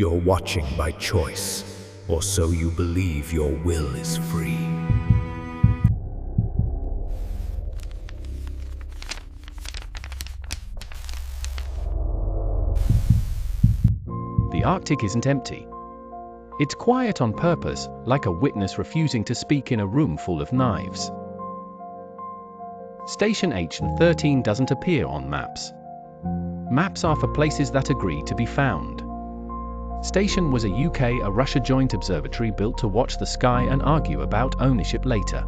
You're watching by choice, or so you believe your will is free. The Arctic isn't empty. It's quiet on purpose, like a witness refusing to speak in a room full of knives. Station H13 doesn't appear on maps. Maps are for places that agree to be found. Station was a UK-Russia joint observatory built to watch the sky and argue about ownership later.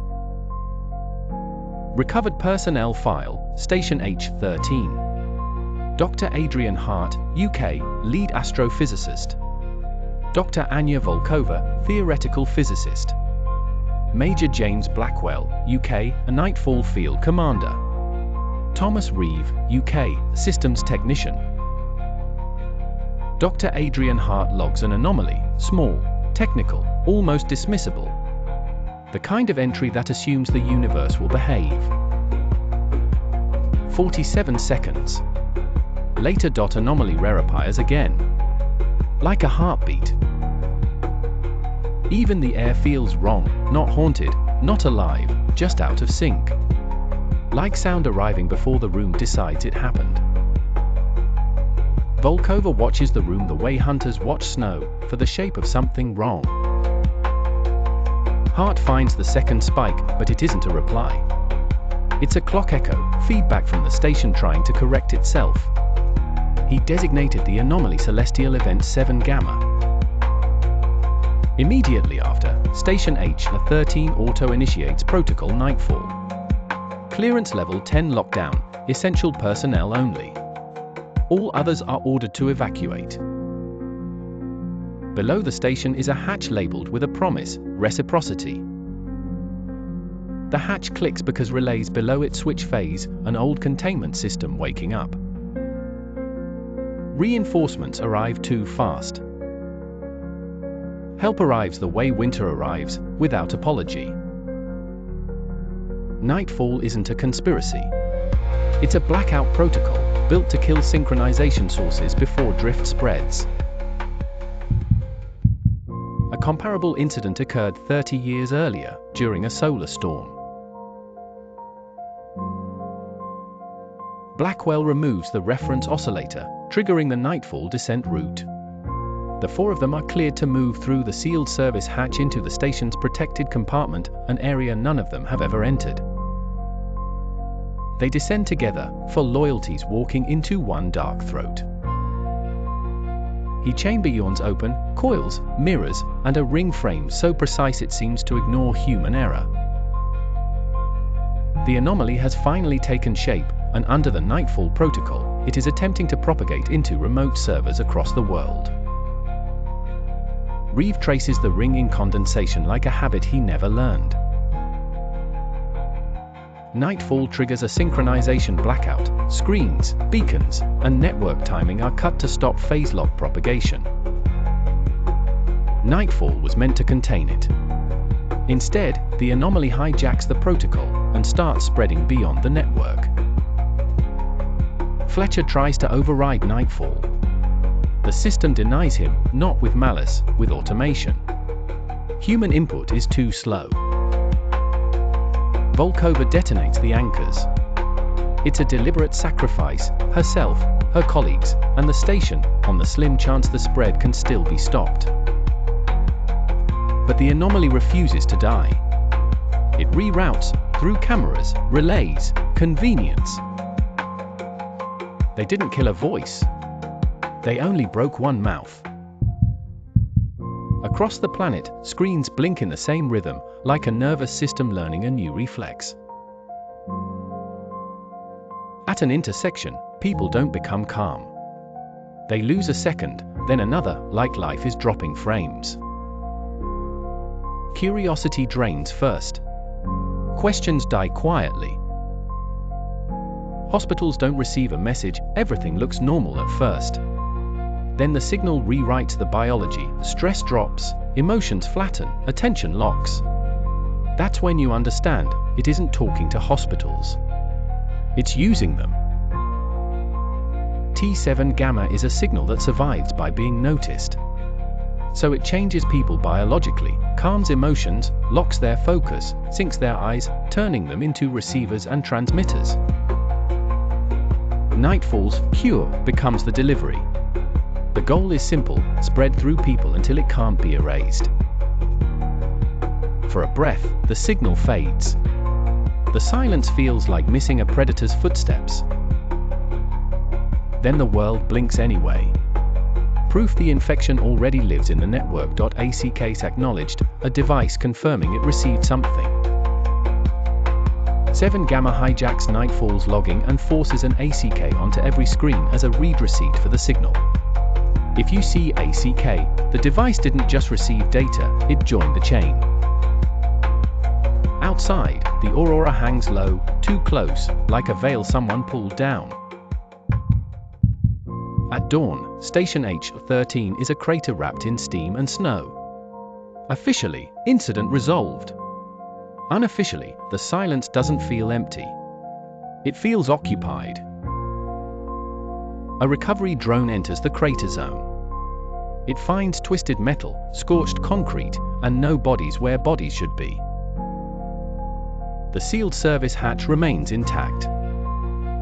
Recovered personnel file, Station H13. Dr. Evelyn Hart, UK, lead astrophysicist. Dr. Natalia Volkova, theoretical physicist. Major James Blackwell, UK, a Nightfall field commander. Thomas Reeve, UK, systems technician. Dr. Evelyn Hart logs an anomaly, small, technical, almost dismissible. The kind of entry that assumes the universe will behave. 47 seconds. Later. Anomaly reappears again. Like a heartbeat. Even the air feels wrong, not haunted, not alive, just out of sync. Like sound arriving before the room decides it happened. Volkova watches the room the way hunters watch snow, for the shape of something wrong. Hart finds the second spike, but it isn't a reply. It's a clock echo, feedback from the station trying to correct itself. He designated the anomaly Celestial Event 7 Gamma. Immediately after, Station H13 auto-initiates Protocol Nightfall. Clearance Level 10 lockdown, essential personnel only. All others are ordered to evacuate. Below the station is a hatch labeled with a promise, reciprocity. The hatch clicks because relays below it switch phase, an old containment system waking up. Reinforcements arrive too fast. Help arrives the way winter arrives, without apology. Nightfall isn't a conspiracy. It's a blackout protocol, built to kill synchronization sources before drift spreads. A comparable incident occurred 30 years earlier, during a solar storm. Blackwell removes the reference oscillator, triggering the Nightfall descent route. The four of them are cleared to move through the sealed service hatch into the station's protected compartment, an area none of them have ever entered. They descend together, for loyalties walking into one dark throat. He chamber yawns open, coils, mirrors, and a ring frame so precise it seems to ignore human error. The anomaly has finally taken shape, and under the Nightfall protocol, it is attempting to propagate into remote servers across the world. Reeve traces the ring in condensation like a habit he never learned. Nightfall triggers a synchronization blackout. Screens, beacons, and network timing are cut to stop phase lock propagation. Nightfall was meant to contain it. Instead, the anomaly hijacks the protocol and starts spreading beyond the network. Fletcher tries to override Nightfall. The system denies him, not with malice, with automation. Human input is too slow. Volkova detonates the anchors. It's a deliberate sacrifice, herself, her colleagues, and the station, on the slim chance the spread can still be stopped. But the anomaly refuses to die. It reroutes, through cameras, relays, convenience. They didn't kill a voice. They only broke one mouth. Across the planet, screens blink in the same rhythm, like a nervous system learning a new reflex. At an intersection, people don't become calm. They lose a second, then another, like life is dropping frames. Curiosity drains first. Questions die quietly. Hospitals don't receive a message, everything looks normal at first. Then the signal rewrites the biology, stress drops, emotions flatten, attention locks. That's when you understand, it isn't talking to hospitals. It's using them. T7 gamma is a signal that survives by being noticed. So it changes people biologically, calms emotions, locks their focus, sinks their eyes, turning them into receivers and transmitters. Nightfall's cure becomes the delivery. The goal is simple: spread through people until it can't be erased. For a breath, the signal fades. The silence feels like missing a predator's footsteps. Then the world blinks anyway. Proof the infection already lives in the network. ACK acknowledged, a device confirming it received something. 7 Gamma hijacks Nightfall's logging and forces an ACK onto every screen as a read receipt for the signal. If you see ACK, the device didn't just receive data, it joined the chain. Outside, the aurora hangs low, too close, like a veil someone pulled down. At dawn, Station H13 is a crater wrapped in steam and snow. Officially, incident resolved. Unofficially, the silence doesn't feel empty. It feels occupied. A recovery drone enters the crater zone. It finds twisted metal, scorched concrete, and no bodies where bodies should be. The sealed service hatch remains intact.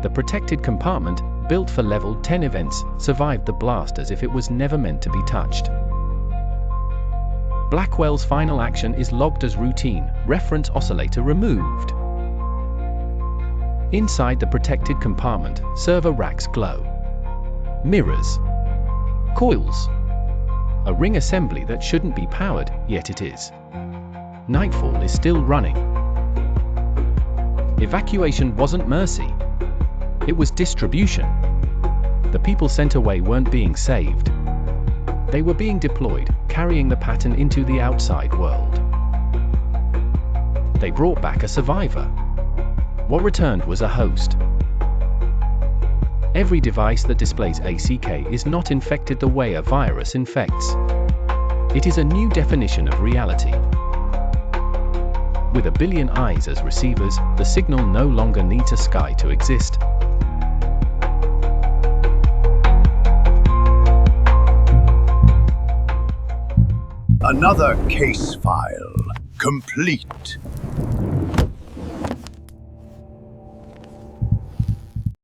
The protected compartment, built for level 10 events, survived the blast as if it was never meant to be touched. Blackwell's final action is logged as routine, reference oscillator removed. Inside the protected compartment, server racks glow. Mirrors. Coils. A ring assembly that shouldn't be powered, yet it is. Nightfall is still running. Evacuation wasn't mercy. It was distribution. The people sent away weren't being saved. They were being deployed, carrying the pattern into the outside world. They brought back a survivor. What returned was a host. Every device that displays ACK is not infected the way a virus infects. It is a new definition of reality. With a billion eyes as receivers, the signal no longer needs a sky to exist. Another case file, complete.